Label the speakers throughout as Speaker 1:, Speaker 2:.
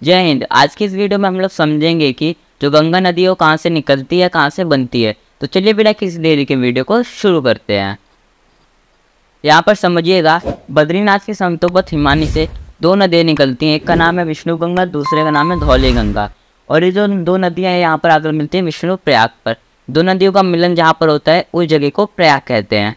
Speaker 1: जय हिंद। आज की इस वीडियो में हम लोग समझेंगे कि जो गंगा नदी है वो कहाँ से निकलती है, कहाँ से बनती है। तो चलिए बिना किसी देरी के वीडियो को शुरू करते हैं। यहाँ पर समझिएगा, बद्रीनाथ के समतोपत हिमानी से दो नदियाँ निकलती हैं। एक का नाम है विष्णु गंगा, दूसरे का नाम है धौली गंगा। और ये जो दो नदियाँ हैं यहाँ पर आकर मिलती हैं विष्णु प्रयाग पर। दो नदियों का मिलन जहाँ पर होता है उस जगह को प्रयाग कहते हैं।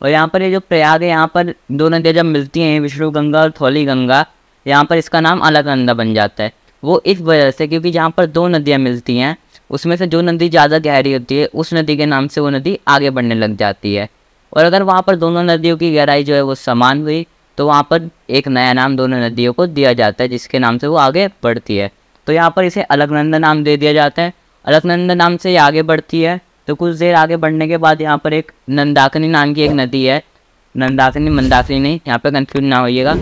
Speaker 1: और यहाँ पर ये जो प्रयाग है, यहाँ पर दो नदियाँ जब मिलती हैं विष्णु गंगा और धौली गंगा, यहाँ पर इसका नाम अलकनंदा बन जाता है। वो इस वजह से क्योंकि जहाँ पर दो नदियाँ मिलती हैं उसमें से जो नदी ज़्यादा गहरी होती है उस नदी के नाम से वो नदी आगे बढ़ने लग जाती है। और अगर वहाँ पर दोनों नदियों की गहराई जो है वो समान हुई तो वहाँ पर एक नया नाम दोनों नदियों को दिया जाता है जिसके नाम से वो आगे बढ़ती है। तो यहाँ पर इसे अलकनंदा नाम दे दिया जाता है। अलकनंदा नाम से ये आगे बढ़ती है। तो कुछ देर आगे बढ़ने के बाद यहाँ पर एक नंदाकिनी नाम की एक नदी है। नंदाकिनी मंदाकिनी नहीं, यहाँ पर कन्फ्यूज ना होइएगा।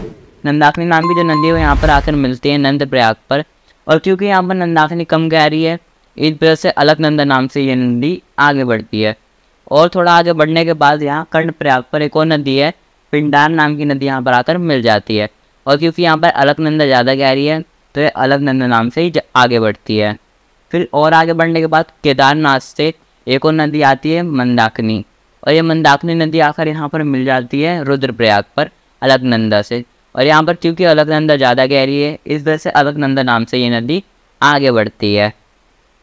Speaker 1: नंदाकिनी नाम की जो नदी है वो यहाँ पर आकर मिलती है नंद प्रयाग पर। और क्योंकि यहाँ पर नंदाकिनी कम गहरी है इस वजह से अलकनंदा नाम से ये नदी आगे बढ़ती है। और थोड़ा आगे बढ़ने के बाद यहाँ कर्ण प्रयाग पर एक और नदी है, पिंडार नाम की नदी यहाँ पर आकर मिल जाती है। और क्योंकि यहाँ पर अलकनंदा ज़्यादा गहरी है तो ये अलकनंदा नाम से ही आगे बढ़ती है। फिर और आगे बढ़ने के बाद केदारनाथ से एक और नदी आती है मंदाकिनी। और ये मंदाकिनी नदी आकर यहाँ पर मिल जाती है रुद्रप्रयाग पर अलकनंदा से। और यहाँ पर क्योंकि अलकनंदा ज़्यादा गहरी है इस वजह से अलकनंदा नाम से ये नदी आगे बढ़ती है।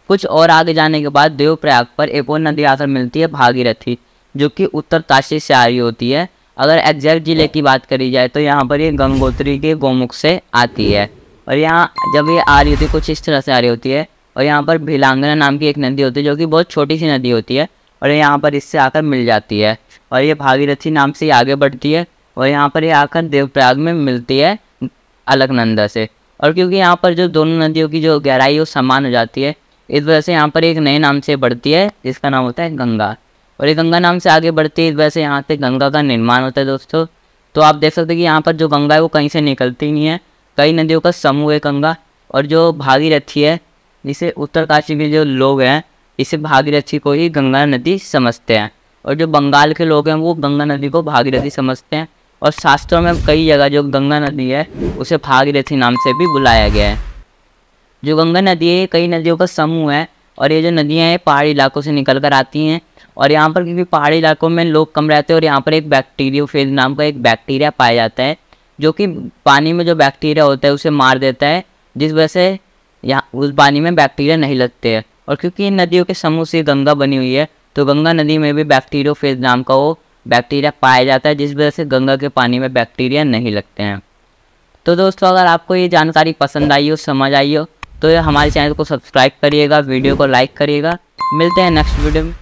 Speaker 1: कुछ और आगे जाने के बाद देवप्रयाग पर एक और नदी आकर मिलती है भागीरथी, जो कि उत्तरकाशी से आ रही होती है। अगर एग्जैक्ट जिले की बात करी जाए तो यहाँ पर ये गंगोत्री के गोमुख से आती है। और यहाँ जब ये आ रही होती है कुछ इस तरह से आ रही होती है। और यहाँ पर भिलांगना नाम की एक नदी होती है जो कि बहुत छोटी सी नदी होती है और यहाँ पर इससे आकर मिल जाती है। और ये भागीरथी नाम से आगे बढ़ती है और यहाँ पर ये आकर देवप्रयाग में मिलती है अलकनंदा से। और क्योंकि यहाँ पर जो दोनों नदियों की जो गहराई है वो समान हो जाती है इस वजह से यहाँ पर एक नए नाम से बढ़ती है जिसका नाम होता है गंगा। और ये गंगा नाम से आगे बढ़ती है इस वजह से यहाँ से गंगा का निर्माण होता है दोस्तों। तो आप देख सकते हैं कि यहाँ पर जो गंगा है वो कहीं से निकलती नहीं है, कई नदियों का समूह है गंगा। और जो भागीरथी है जिसे उत्तरकाशी के जो लोग हैं इसे भागीरथी को ही गंगा नदी समझते हैं। और जो बंगाल के लोग हैं वो गंगा नदी को भागीरथी समझते हैं। और शास्त्रों में कई जगह जो गंगा नदी है उसे भागीरथी नाम से भी बुलाया गया है। जो गंगा नदी है कई नदियों का समूह है। और ये जो नदियाँ हैं पहाड़ी इलाकों से निकल कर आती हैं। और यहाँ पर क्योंकि पहाड़ी इलाकों में लोग कम रहते हैं और यहाँ पर एक बैक्टीरियोफेज नाम का एक बैक्टीरिया पाया जाता है जो कि पानी में जो बैक्टीरिया होता है उसे मार देता है, जिस वजह से यहाँ उस पानी में बैक्टीरिया नहीं लगते हैं। और क्योंकि इन नदियों के समूह से गंगा बनी हुई है तो गंगा नदी में भी बैक्टीरियोफेज नाम का वो बैक्टीरिया पाया जाता है, जिस वजह से गंगा के पानी में बैक्टीरिया नहीं लगते हैं। तो दोस्तों अगर आपको ये जानकारी पसंद आई हो, समझ आई हो तो हमारे चैनल को सब्सक्राइब करिएगा, वीडियो को लाइक करिएगा। मिलते हैं नेक्स्ट वीडियो में।